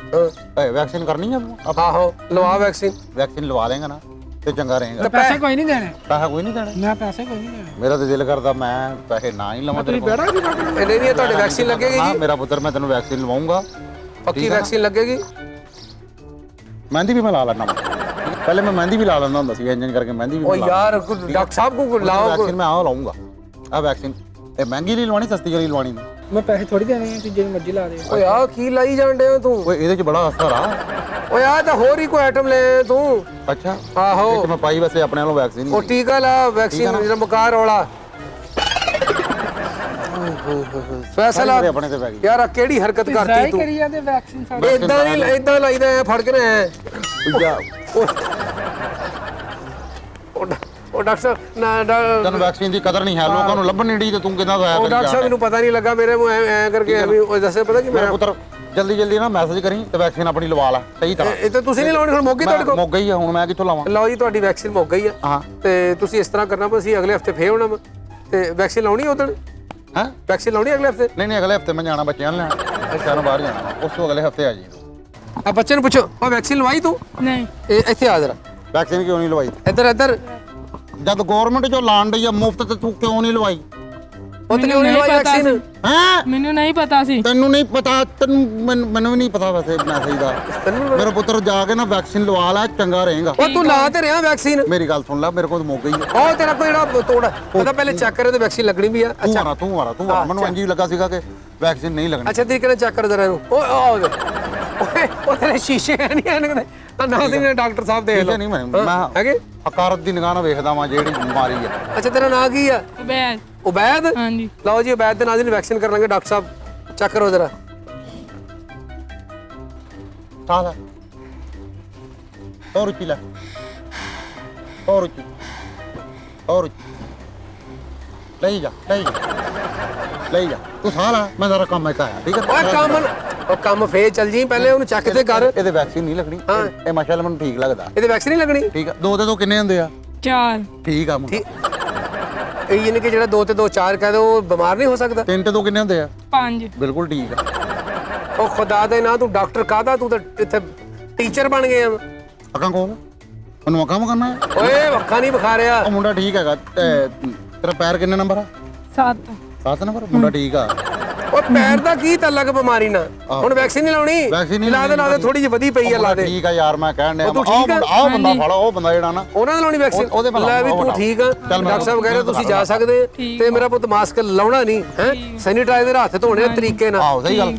ਵੈਕਸੀਨ ਕਰਨੀ ਆ ਤੂੰ? ਆਹੋ ਲਵਾ ਵੈਕਸੀਨ। ਵੈਕਸੀਨ ਲਵਾ ਲੇਗਾ ਨਾ ਤੇ ਚੰਗਾ ਰਹੇਗਾ। ਪੈਸੇ ਕੋਈ ਨਹੀਂ ਦੇਣੇ। ਪੈਸਾ ਕੋਈ ਨਹੀਂ ਦੇਣਾ। ਮੈਂ ਪੈਸੇ ਕੋਈ ਨਹੀਂ ਦੇਣੇ। ਮੇਰਾ ਤਾਂ ਦਿਲ ਕਰਦਾ ਮੈਂ ਪੈਸੇ ਨਾ ਹੀ ਲਵਾਂ ਤੇਰੇ ਕੋਲ। ਨਹੀਂ ਤੁਹਾਡੀ ਵੈਕਸੀਨ ਲੱਗੇਗੀ ਹਾਂ ਜੀ? ਮੇਰਾ ਪੁੱਤਰ ਮੈਂ ਤੈਨੂੰ ਵੈਕਸੀਨ ਲਵਾਉਂਗਾ। ਪੱਕੀ ਵੈਕਸੀਨ ਲੱਗੇਗੀ? ਮਹਿੰਦੀ ਵੀ ਮੈਂ ਲਾ ਲੈਣਾ ਪਹਿਲੇ ਮੈਂ ਮਹਿੰਦੀ ਵੀ ਲਾ ਲੈਂਦਾ ਹੁੰਦਾ ਸੀ ਇੰਜਨ ਕਰਕੇ ਮਹਿੰਦੀ ਵੀ ਓ ਯਾਰ ਡਾਕਟਰ ਸਾਹਿਬ ਕੋ ਲਾਓ ਵੈਕਸੀਨ ਮੈਂ ਆਹ ਲਾਉਂਗਾ ਆ ਵੈਕਸੀਨ ਇਹ ਮਹਿੰਗੀ ਨਹੀਂ ਲਵਾਣੀ ਸਸਤੀ ਵਾਲੀ ਲਵਾਣੀ ਮੈਂ ਪੈਸੇ ਥੋੜੀ ਦੇਣੇ ਆ ਜਿੰਨੇ ਮਰਜ਼ੀ ਲਾ ਦੇ ਓਏ ਆ ਕੀ ਲਾਈ ਜਾਂਦੇ ਹੋ ਤੂੰ ਓਏ ਇਹਦੇ ਚ ਬੜਾ ਅਸਰ ਆ ਓਏ ਆ ਤਾਂ ਹੋਰ ਹੀ ਕੋਈ ਆਈਟਮ ਲੈ ਆਇਆ ਤੂੰ ਅੱਛਾ ਆਹੋ ਇੱਕ ਮੈਂ ਪਾਈ ਵੈਸੇ ਆਪਣੇ ਵੱਲੋਂ ਵੈਕਸੀਨ ਉਹ ਟੀਕਾ ਲਾ ਵੈਕਸੀਨ ਜਿਹੜਾ ਮਕਾਰ ਵਾਲਾ ਫੈਸਲਾ ਆਪਣੇ ਤੇ ਪੈ ਗਈ ਯਾਰ ਆ ਕਿਹੜੀ ਹਰਕਤ ਕਰਤੀ ਤੂੰ ਕਰੀ ਜਾਂਦੇ ਵੈਕਸੀਨ ਸਾਰੇ ਇਦਾਂ ਨਹੀਂ ਇਦਾਂ ਲਾਈਦਾ ਐ ਫੜ ਕੇ ਨਾ ਐ। ਜਾ ਉਹ ਡਾਕਟਰ ਸਾਹਿਬ ਨਾ ਤੈਨੂੰ ਵੈਕਸੀਨ ਦੀ ਕਦਰ ਨਹੀਂ ਹੈ ਲੋਕਾਂ ਨੂੰ ਲੱਭਣ ਨਹੀਂ ਢੀ ਤੇ ਤੂੰ ਕਿੱਦਾਂ ਦਾ ਆਇਆ ਉਹ ਡਾਕਟਰ ਸਾਹਿਬ ਮੈਨੂੰ ਪਤਾ ਨਹੀਂ ਲੱਗਾ ਮੇਰੇ ਮੂੰਹ ਐ ਕਰਕੇ ਐਵੇਂ ਉਹ ਦੱਸੇ ਪਤਾ ਕੀ ਮੇਰਾ ਮੇਰਾ ਪੁੱਤਰ ਜਲਦੀ ਜਲਦੀ ਨਾ ਮੈਸੇਜ ਕਰੀ ਤੇ ਵੈਕਸੀਨ ਆਪਣੀ ਲਵਾ ਲੈ ਸਹੀ ਤਰ੍ਹਾਂ ਇਹ ਤਾਂ ਤੁਸੀਂ ਨਹੀਂ ਲਾਉਣੀ ਹੁਣ ਮੋਗੀ ਤੁਹਾਡੇ ਕੋਲ ਮੁੱਕ ਗਈ ਆ ਹੁਣ ਮੈਂ ਕਿੱਥੋਂ ਲਾਵਾਂ ਲਓ ਜੀ ਤੁਹਾਡੀ ਵੈਕਸੀਨ ਮੁੱਕ ਗਈ ਆ ਹਾਂ ਤੇ ਤੁਸੀਂ ਇਸ ਤਰ੍ਹਾਂ ਕਰਨਾ ਅਸੀਂ ਅਗਲੇ ਹਫਤੇ ਫੇਰ ਆਉਣਾ ਵਾ ਤੇ ਵੈਕਸੀਨ ਲਾਉਣੀ ਉਦੋਂ ਹੈ ਵੈਕਸੀਨ ਲਾਉਣੀ ਅਗਲੇ ਹਫਤੇ ਨਹੀਂ ਅਗਲੇ ਹਫਤੇ ਮੈਂ ਜਾਣਾ ਬੱਚਿਆਂ ਨੂੰ ਲੈਣ ਸ਼ਹਿਰੋਂ ਬਾਹਰ ਜਾਣਾ ਵਾ। ਉਸ ਤੋਂ ਅਗਲੇ ਹਫਤੇ ਆ ਜੀ ਆ ਬੱਚੇ ਨੂੰ ਪੁੱਛੋ ਉਹ ਵੈਕਸੀਨ ਲਵਾਈ ਤੂੰ ਨਹੀਂ ਇਹ ਇੱਥੇ ਆ ਜਰਾ ਵੈਕਸੀਨ ਕਿਉਂ ਨਹੀਂ ਲਵਾਈ ਇੱਧਰ ਇੱਧਰ ਜਦ ਗਵਰਨਮੈਂਟ ਜੋ ਲਾਣ ਡਈ ਆ ਮੁਫਤ ਤੇ ਤੂੰ ਕਿਉਂ ਨਹੀਂ ਲਵਾਈ ਉਹ ਤੇ ਕਿਉਂ ਨਹੀਂ ਲਵਾਈ ਵੈਕਸੀਨ ਹੈ ਮੈਨੂੰ ਨਹੀਂ ਪਤਾ ਸੀ ਤੈਨੂੰ ਨਹੀਂ ਪਤਾ ਤੈਨੂੰ ਮੈਨੂੰ ਵੀ ਨਹੀਂ ਪਤਾ ਵੈਸੇ ਮੈਸੇਜ ਦਾ ਮੇਰਾ ਪੁੱਤਰ ਜਾ ਕੇ ਨਾ ਵੈਕਸੀਨ ਲਵਾ ਲੈ ਚੰਗਾ ਰਹੇਗਾ ਉਹ ਤੂੰ ਲਾ ਤੇ ਰਿਹਾ ਵੈਕਸੀਨ ਮੇਰੀ ਗੱਲ ਸੁਣ ਲੈ ਮੇਰੇ ਕੋਲ ਮੁੱਕ ਗਈ ਆ ਉਹ ਤੇਰਾ ਕੋਈ ਜਿਹੜਾ ਤੋੜ ਉਹਦਾ ਪਹਿਲੇ ਚੈੱਕ ਕਰੇ ਤੇ ਵੈਕਸੀਨ ਲੱਗਣੀ ਵੀ ਆ ਤੂੰ ਮਾਰਾ ਮੈਨੂੰ ਇੰਜ ਹੀ ਲੱਗਾ ਸੀਗਾ ਕਿ ਵੈਕਸੀਨ ਨਹੀਂ ਲੱਗਣੀ ਅੱਛਾ ਤਰੀਕੇ ਨਾਲ ਚੈੱਕ ਕਰ ਜਰਾ ਇਹਨੂੰ ਓਏ ਉਹ ਤੇਰੇ ਸ਼ੀਸ਼ੇ ਨਹੀਂ ਆਣ ਕਿਤੇ ਆ ਨਾਲ ਦੀ ਡਾਕਟਰ ਸਾਹਿਬ ਦੇਖ ਲਓ ਨਹੀਂ ਮੈਂ ਹੈਗੇ ਹਕਾਰਤ ਦੀ ਨਿਗਾਹ ਨਾਲ ਵੇਖਦਾ ਵਾਂ ਜਿਹੜੀ ਬਿਮਾਰੀ ਆ ਅੱਛਾ ਤੇਰਾ ਨਾਂ ਕੀ ਆ ਬੈਦ ਉਬੈਦ ਹਾਂਜੀ ਲਓ ਜੀ ਉਬੈਦ ਦੇ ਨਾਲ ਦੀ ਵੈਕਸੀਨ ਕਰ ਲਾਂਗੇ ਡਾਕਟਰ ਸਾਹਿਬ ਚੈੱਕ ਕਰੋ ਜਰਾ ਸਾਲਾ ਹੋਰ ਉੱਚੀ ਲੈ ਹੋਰ ਉੱਚੀ ਲਈ ਜਾ ਲਈ ਜਾ ਤੂੰ ਸਾਲਾ ਮੈਂ ਜ਼ਰਾ ਕੰਮ ਇੱਕ ਆਇਆ ਠੀਕ ਹੈ ਉਹ ਕੰਮ ਫੇਰ ਚੱਲ ਜੀ ਪਹਿਲੇ ਉਹਨੂੰ ਚੱਕ ਤੇ ਕਰ ਇਹਦੇ ਵੈਕਸੀਨ ਨਹੀਂ ਲੱਗਣੀ ਇਹ ਮਾਸ਼ਾਅੱਲਾ ਮੈਨੂੰ ਠੀਕ ਲੱਗਦਾ ਇਹਦੇ ਵੈਕਸੀਨ ਨਹੀਂ ਲੱਗਣੀ ਠੀਕ ਆ ਦੋ ਤੇ ਦੋ ਕਿੰਨੇ ਹੁੰਦੇ ਆ 4 ਠੀਕ ਆ ਮੁੰਡਾ ਇਹ ਯਾਨੀ ਕਿ ਜਿਹੜਾ 2 ਤੇ 2 4 ਕਹਦੇ ਉਹ ਬਿਮਾਰ ਨਹੀਂ ਹੋ ਸਕਦਾ ਤਿੰਨ ਤੇ ਦੋ ਕਿੰਨੇ ਹੁੰਦੇ ਆ 5 ਬਿਲਕੁਲ ਠੀਕ ਆ ਉਹ ਖੁਦਾ ਦੇ ਨਾ ਤੂੰ ਡਾਕਟਰ ਕਾਹਦਾ ਤੂੰ ਤਾਂ ਇੱਥੇ ਟੀਚਰ ਬਣ ਗਿਆ ਅਕਾਂ ਕੋਲ ਉਹਨੂੰ ਅਕਾਂ ਕਰਨਾ ਹੈ ਓਏ ਅੱਖਾਂ ਨਹੀਂ ਵਿਖਾ ਰਿਹਾ ਉਹ ਮੁੰਡਾ ਠੀਕ ਹੈਗਾ ਤੇਰਾ ਪੈਰ ਕਿੰਨੇ ਨੰਬਰ ਆ 7 7 ਨੰਬਰ ਮੁੰਡਾ ਠੀਕ ਆ ਉਹ ਪੈਰ ਦਾ ਕੀ ਤਲਕ ਬਿਮਾਰੀ ਨਾਲ ਹੁਣ ਵੈਕਸੀਨ ਨਹੀਂ ਲਾਉਣੀ ਵੈਕਸੀਨ ਨਹੀਂ ਲਾ ਦੇ ਥੋੜੀ ਜਿਹੀ ਵਧੀ ਪਈ ਆ ਲਾ ਦੇ ਠੀਕ ਆ ਯਾਰ ਮੈਂ ਕਹਿਣ ਡਿਆ ਉਹ ਤੂੰ ਠੀਕ ਆ? ਆਹ ਬੰਦਾ ਫੜਾ ਉਹ ਬੰਦਾ ਜਿਹੜਾ ਨਾ ਉਹਨਾਂ ਨੇ ਲਾਉਣੀ ਵੈਕਸੀਨ ਉਹਦੇ ਮੈਂ ਲੈ ਵੀ ਤੂੰ ਲਾਉਣਾ। ਠੀਕ ਆ ਚੱਲ ਮੈਂ ਡਾਕਟਰ ਸਾਹਿਬ ਕਹਿ ਰਹੇ ਤੁਸੀਂ ਜਾ ਸਕਦੇ ਆ। ਤੇ ਮੇਰਾ ਪੁੱਤ ਮਾਸਕ ਲਾਉਣਾ ਨਹੀਂ ਹੈ ਸੈਨੀਟਾਈਜ਼ਰ ਹੱਥ ਧੋਣੇ ਆ ਤਰੀਕੇ ਨਾਲ ਆਹੋ ਸਹੀ ਗੱਲ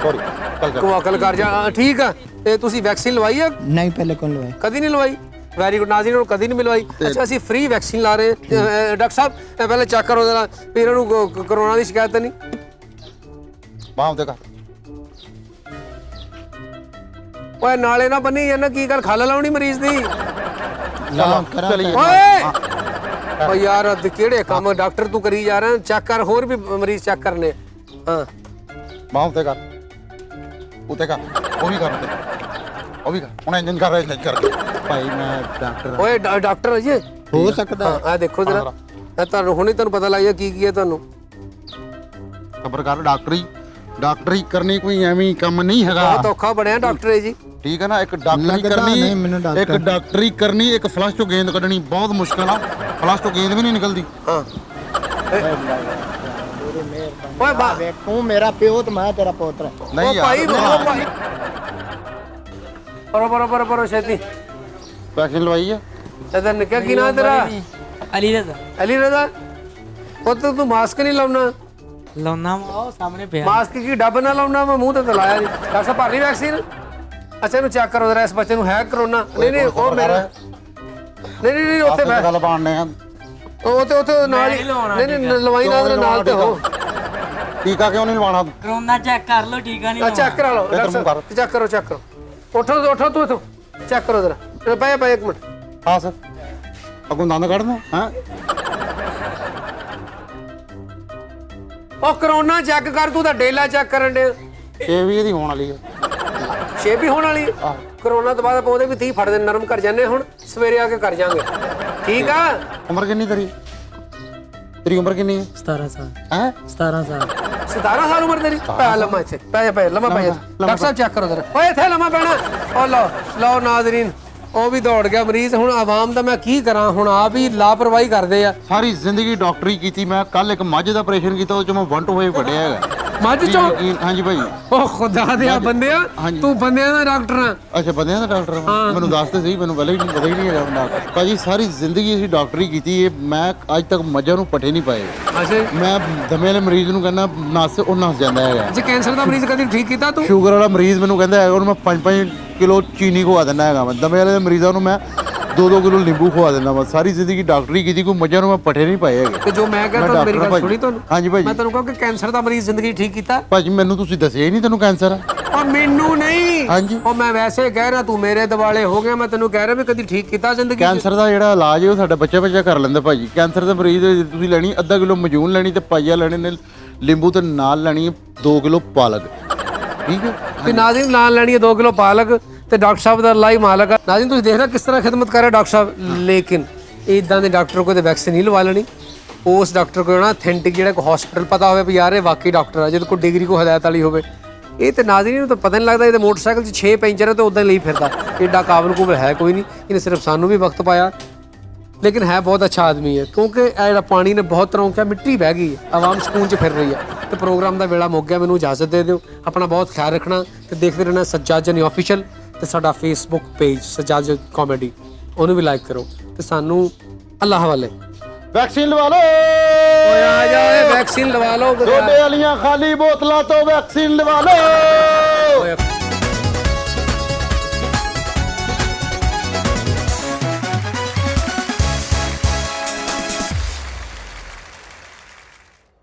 ਸੌਰੀ ਚੱਲ ਤੂੰ ਅਕਲ ਕਰ ਜਾ ਠੀਕ ਆ ਤੇ ਤੁਸੀਂ ਵੈਕਸੀਨ ਲਵਾਈ ਆ ਨਹੀਂ ਪਹਿਲੇ ਕੌਣ ਲਵਾਇਆ ਕਦੀ ਨਹੀਂ ਲਵਾਈ ਵੈਰੀ ਗੁੱਡ ਨਾਜ਼ਰੀਨ ਨੂੰ ਕਦੀ ਨਹੀਂ ਮਿਲਵਾਈ ਅੱਛਾ ਅਸੀਂ ਫ੍ਰੀ ਵੈਕਸੀਨ ਲਾ ਰਹੇ ਡਾਕਟਰ ਸਾਹਿਬ ਇਹ ਪਹਿਲੇ ਚੈੱਕ ਕਰੋ ਜਰਾ ਵੀ ਇਹਨਾਂ ਨੂੰ ਕਰੋਨਾ ਦੀ ਸ਼ਿਕਾਇਤ ਤਾਂ ਨਹੀਂ ਬਾਹਮ ਤੇ ਕਰ ਓਏ ਨਾਲੇ ਨਾ ਬੰਨੀ ਇਹਨਾਂ ਕੀ ਗੱਲ ਖੱਲ ਲਾਉਣੀ ਮਰੀਜ਼ ਦੀ ਚਲੀਏ ਓਏ ਓ ਯਾਰ ਅੱਜ ਕਿਹੜੇ ਕੰਮ ਡਾਕਟਰ ਤੂੰ ਕਰੀ ਜਾ ਰਿਹਾ ਚੈੱਕ ਕਰ ਹੋਰ ਵੀ ਮਰੀਜ਼ ਚੈੱਕ ਕਰਨੇ ਹਾਂ ਬਾਹਮ ਤੇ ਕਰ ਉਤੇ ਕਰ ਉਹ ਵੀ ਕਰ ਉਹ ਵੀ ਕਰ ਹੁਣ ਇੰਜਨ ਕਰ ਰਿਹਾ ਕਰਕੇ ਭਾਈ ਮੈਂ ਡਾਕਟਰ ਓਏ ਡਾਕਟਰ ਜੀ ਹੋ ਸਕਦਾ ਆ ਦੇਖੋ ਜਰਾ ਇਹ ਤੁਹਾਨੂੰ ਹੁਣੇ ਤੁਹਾਨੂੰ ਪਤਾ ਲੱਗ ਗਿਆ ਕੀ ਹੈ ਤੁਹਾਨੂੰ ਖਬਰ ਕਰ ਡਾਕਟਰੀ ਕਰਨੀ ਕੋਈ ਐਵੇਂ ਕੰਮ ਨਹੀਂ ਹੈਗਾ ਬਹੁਤ ਔਖਾ ਬਣਿਆ ਡਾਕਟਰ ਹੈ ਜੀ ਠੀਕ ਹੈ ਨਾ ਇੱਕ ਡਾਕਟਰੀ ਕਰਨੀ ਇੱਕ ਫਲਸ਼ ਤੋਂ ਗੇਂਦ ਕੱਢਣੀ ਬਹੁਤ ਮੁਸ਼ਕਲ ਆ ਫਲਸ਼ ਤੋਂ ਗੇਂਦ ਵੀ ਨਹੀਂ ਨਿਕਲਦੀ ਹਾਂ ਓਏ ਬਾ ਤੂੰ ਮੇਰਾ ਪਿਓ ਤੇ ਮੈਂ ਤੇਰਾ ਪੁੱਤਰ ਨਹੀਂ ਭਾਈ ਯਾਰ ਭਾਈ ਬਰੋ ਛੇਤੀ ਵੈਕਸੀਨ ਲਵਾਈ ਆ ਇਹਦਾ ਨਿੱਕਾ ਕੀ ਨਾਂ ਤੇਰਾ ਅਲੀ ਰਜ਼ਾ ਅਲੀ ਰਜ਼ਾ ਪੁੱਤ ਤੂੰ ਮਾਸਕ ਨਹੀਂ ਲਾਉਣਾ ਲਾਉਣਾ ਉਹ ਸਾਹਮਣੇ ਪਿਆ ਮਾਸਕ ਕੀ ਡੱਬ ਨਾ ਲਾਉਣਾ ਮੈਂ ਮੂੰਹ ਤੇ ਲਾਇਆ ਜੀ ਡਾਕਟਰ ਸਾਹਿਬ ਭਰ ਲਈ ਵੈਕਸੀਨ ਅੱਛਾ ਇਹਨੂੰ ਚੈੱਕ ਕਰੋ ਜਰਾ ਇਸ ਬੱਚੇ ਨੂੰ ਹੈ ਕਰੋਨਾ ਨਹੀਂ ਉਹ ਮੇਰਾ ਨਹੀਂ ਉੱਥੇ ਮੈਂ ਗੱਲ ਬਾਣਨੇ ਆ ਉਹ ਤੇ ਉੱਥੇ ਨਾਲ ਹੀ ਨਹੀਂ ਲਵਾਈ ਨਾਲ ਤੇ ਹੋ ਟੀਕਾ ਕਿਉਂ ਨਹੀਂ ਲਵਾਉਣਾ ਕਰੋਨਾ ਚੈੱਕ ਕਰ ਲਓ ਟੀਕਾ ਨਹੀਂ ਚੈੱਕ ਕਰਾ ਲਓ ਚੈੱਕ ਕਰੋ ਉੱਠੋ ਤੂੰ ਇੱਥੋਂ ਚੈੱਕ ਕਰੋ ਜਰਾ ਪਏ ਇੱਕ ਮਿੰਟ ਹਾਂ ਸਰ ਅਗੋਂ ਦੰਦ ਕੱਢ ਦੋ ਹਾਂ ਉਹ ਕਰੋਨਾ ਚੈੱਕ ਕਰ ਤੂੰ ਤਾਂ ਡੇਲਾ ਚੈੱਕ ਕਰਨ ਦੇ ਇਹ ਵੀ ਇਹਦੀ ਹੋਣ ਵਾਲੀ ਆ ਛੇ ਵੀ ਹੋਣ ਵਾਲੀ ਕਰੋਨਾ ਤੋਂ ਬਾਅਦ ਉਹਦੇ ਵੀ 30 ਫੜ ਦੇ ਨਰਮ ਕਰ ਜਾਂਦੇ ਹੁਣ ਸਵੇਰੇ ਆ ਕੇ ਕਰ ਜਾਾਂਗੇ ਠੀਕ ਆ ਉਮਰ ਕਿੰਨੀ ਤੇਰੀ ਉਮਰ ਕਿੰਨੀ ਹੈ 17 ਸਾਲ ਹੈ 17 ਸਾਲ 17 ਸਾਲ ਉਮਰ ਤੇਰੀ ਪੈ ਲੰਮਾ ਇੱਥੇ ਪੈ ਲੰਮਾ ਪੈ ਡਾਕਟਰ ਸਾਹਿਬ ਚੈੱਕ ਕਰੋ ਜਰਾ ਓਏ ਇੱਥੇ ਲੰਮਾ ਪੈਣਾ ਉਹ ਲਓ ਨਾਜ਼ਰੀਨ ਉਹ ਵੀ ਦੌੜ ਗਿਆ ਮਰੀਜ਼ ਹੁਣ ਆਵਾਮ ਦਾ ਮੈਂ ਕੀ ਕਰਾਂ ਹੁਣ ਆਪ ਹੀ ਲਾਪਰਵਾਹੀ ਕਰਦੇ ਆ ਸਾਰੀ ਜ਼ਿੰਦਗੀ ਡਾਕਟਰੀ ਕੀਤੀ ਮੈਂ ਕੱਲ ਇੱਕ ਮੱਝ ਦਾ ਆਪਰੇਸ਼ਨ ਕੀਤਾ ਉਹ ਚ ਮੈਂ ਵੰਟ ਹੋਏ ਵੱਡਿਆ ਹੈਗਾ ਮੱਝ ਚੋਂ ਹਾਂਜੀ ਭਾਜੀ। ਉਹ ਖੁਦਾ ਦੇ ਆ ਬੰਦਿਆ, ਹਾਂਜੀ। ਤੂੰ ਬੰਦਿਆਂ ਦਾ ਡਾਕਟਰ ਆ। ਅੱਛਾ ਬੰਦਿਆਂ ਦਾ ਡਾਕਟਰ ਆ? ਮੈਨੂੰ ਦੱਸ ਤੇ ਸਹੀ, ਮੈਨੂੰ ਪਹਿਲਾਂ ਹੀ ਪਤਾ ਹੀ ਨਹੀਂ ਹੈਗਾ ਡਾਕਟਰ। ਭਾਜੀ ਸਾਰੀ ਜ਼ਿੰਦਗੀ ਅਸੀਂ ਡਾਕਟਰੀ ਕੀਤੀ ਹੈ, ਮੈਂ ਅੱਜ ਤੱਕ ਮੱਝਾਂ ਨੂੰ ਪੱਠੇ ਨਹੀਂ ਪਾਏ। ਅੱਛਾ ਜੀ। ਮੈਂ ਦਮੇ ਵਾਲੇ ਮਰੀਜ਼ ਨੂੰ ਕਹਿੰਦਾ ਨਸ, ਉਹ ਨਸ ਜਾਂਦਾ ਹੈਗਾ। ਜੇ ਕੈਂਸਰ ਦਾ ਮਰੀਜ਼ ਕਦੀ ਠੀਕ ਕੀਤਾ ਤੂੰ? ਸ਼ੂਗਰ ਵਾਲਾ ਮਰੀਜ਼ ਮੈਨੂੰ ਕਹਿੰਦਾ ਹੈਗਾ ਉਹਨੂੰ ਮੈਂ 5-5 ਕਿਲੋ ਚੀਨੀ ਖਵਾ ਦਿੰਦਾ ਹੈਗਾ। ਮੈਂ ਦਮੇ ਵਾਲੇ ਮਰੀਜ਼ਾਂ ਨੂੰ ਮੈਂ 2-2 ਕਿਲੋ ਨਿੰਬੂ ਖਵਾ ਦਿੰਦਾ ਵਾ। ਸਾਰੀ ਜ਼ਿੰਦਗੀ ਡਾਕਟਰੀ ਕੀਤੀ, ਕੋਈ ਮੱਝਾਂ ਨੂੰ ਮੈਂ ਪੱਠੇ ਨਹੀਂ ਪਾਏ ਹੈਗੇ। ਤੇ ਜੋ ਮੈਂ ਕਹਿੰਦਾ ਮੈਂ ਮੇਰੀ ਡਾਕਟਰ ਗੱਲ ਭਾਜੀ। ਸੁਣੀ ਤੁਹਾਨੂੰ? ਹਾਂਜੀ ਭਾਜੀ। ਮੈਂ ਤੈਨੂੰ ਕਹਾਂ ਕਿ ਕੈਂਸਰ ਦਾ ਮਰੀਜ਼ ਜ਼ਿੰਦਗੀ ਠੀਕ ਕੀਤਾ? ਭਾਜੀ ਮੈਨੂੰ ਤੁਸੀਂ ਦੱਸਿਆ ਹੀ ਨਹੀਂ ਤੈਨੂੰ ਕੈਂਸਰ ਆ। ਉਹ ਮੈਨੂੰ ਨਹੀਂ, ਹਾਂਜੀ। ਉਹ ਮੈਂ ਵੈਸੇ ਕਹਿ ਰਿਹਾ, ਤੂੰ ਮੇਰੇ ਦਿਵਾਲੇ ਹੋ ਗਿਆ। ਮੈਂ ਤੈਨੂੰ ਕਹਿ ਰਿਹਾ ਵੀ ਕਦੀ ਠੀਕ ਕੀਤਾ ਜ਼ਿੰਦਗੀ 'ਚ? ਕੈਂਸਰ ਦਾ ਜਿਹੜਾ ਇਲਾਜ ਹੈ ਉਹ ਸਾਡਾ ਬੱਚਾ ਕਰ ਲੈਂਦਾ ਭਾਜੀ। ਕੈਂਸਰ ਦੇ ਮਰੀਜ਼ ਤੁਸੀਂ ਲੈਣੀ ਅੱਧਾ ਕਿਲੋ ਮਜੂਨ ਲੈਣੀ ਤੇ ਪਾਈਆ ਲੈਣੇ ਨੇ ਨਿੰਬੂ, ਤੇ ਨਾਲ ਲੈਣੀ 2 ਕਿਲੋ ਪਾਲਕ। ਠੀਕ ਹੈ। ਤੇ ਨਾਜ਼ਰੀਨ ਨਾਲ ਲੈਣੀ ਹੈ 2 ਕਿਲੋ ਪਾਲਕ, ਤੇ ਡਾਕਟਰ ਸਾਹਿਬ ਦਾ ਅੱਲਾ ਹੀ ਮਾਲਕ ਆ। ਨਾਜ਼ਰੀਨ ਤੁਸੀਂ ਦੇਖ ਰਹੇ ਕਿਸ ਤਰ੍ਹਾਂ ਖਿਦਮਤ ਕਰ ਰਿਹਾ ਡਾਕਟਰ ਸਾਹਿਬ। ਲੇਕਿਨ ਇਦਾਂ ਦੇ ਡਾਕਟਰ ਕੋਲ ਤੇ ਵੈਕਸੀਨ ਨਹੀਂ ਲਵਾ ਲੈਣੀ। ਉਸ ਡਾਕਟਰ ਕੋਲ ਨਾ ਅਥੈਂਟਿਕ ਜਿਹੜਾ ਕੋਈ ਹਸਪੀਟਲ ਪਤਾ ਹੋਵੇ ਵੀ ਯਾਰ ਇਹ ਵਾਕਈ ਡਾਕਟਰ ਆ, ਜਿਹਦੇ ਕੋਲ ਡਿਗਰੀ ਕੋ ਹਦਾਇਤ ਵਾਲੀ ਹੋਵੇ। ਇਹ ਤੇ ਨਾਜ਼ਰੀਨ ਨੂੰ ਤਾਂ ਪਤਾ ਨਹੀਂ ਲੱਗਦਾ, ਇਹਦੇ ਮੋਟਰਸਾਈਕਲ 'ਚ 6 ਪੈਂਚਰ ਹੈ ਤੇ ਉਦਾਂ ਹੀ ਲਈ ਫਿਰਦਾ। ਐਡਾ ਕਾਬਲ ਕੁਬਲ ਹੈ ਕੋਈ ਨਹੀਂ, ਇਹਨੇ ਸਿਰਫ ਸਾਨੂੰ ਵੀ ਵਕਤ ਪਾਇਆ। लेकिन है बहुत अच्छा आदमी है, क्योंकि ਜਿਹੜਾ ਪਾਣੀ ਨੇ ਬਹੁਤ ਤਰ੍ਹਾਂ ਕਿਹਾ ਮਿੱਟੀ ਬਹਿ ਗਈ ਹੈ, ਆਵਾਮ ਸਕੂਨ 'ਚ ਫਿਰ ਰਹੀ ਹੈ। ਤੇ ਪ੍ਰੋਗਰਾਮ ਦਾ ਵੇਲਾ ਮੁੱਕ ਗਿਆ, ਮੈਨੂੰ ਇਜਾਜ਼ਤ ਦੇ ਦਿਓ। ਆਪਣਾ ਬਹੁਤ ਖਿਆਲ ਰੱਖਣਾ ਤੇ ਦੇਖਦੇ ਰਹਿਣਾ ਸੱਜਾਦ ਜਨੀ ਆਫੀਸ਼ੀਅਲ ਤੇ ਸਾਡਾ ਫੇਸਬੁੱਕ ਪੇਜ ਸੱਜਾਦ ਜਨੀ ਕਾਮੇਡੀ, ਉਹਨੂੰ ਵੀ ਲਾਈਕ ਕਰੋ ਤੇ ਸਾਨੂੰ ਅੱਲਾ ਹਵਾਲੇ। ਵੈਕਸੀਨ ਲਵਾ ਲਓ ਓਏ ਆ ਜਾ ਓਏ, ਵੈਕਸੀਨ ਲਵਾ ਲਓ। ਛੋਟੇ ਵਾਲੀਆਂ ਖਾਲੀ ਬੋਤਲਾਂ ਤੋਂ ਵੈਕਸੀਨ ਲਵਾ ਲਓ। ਓਏ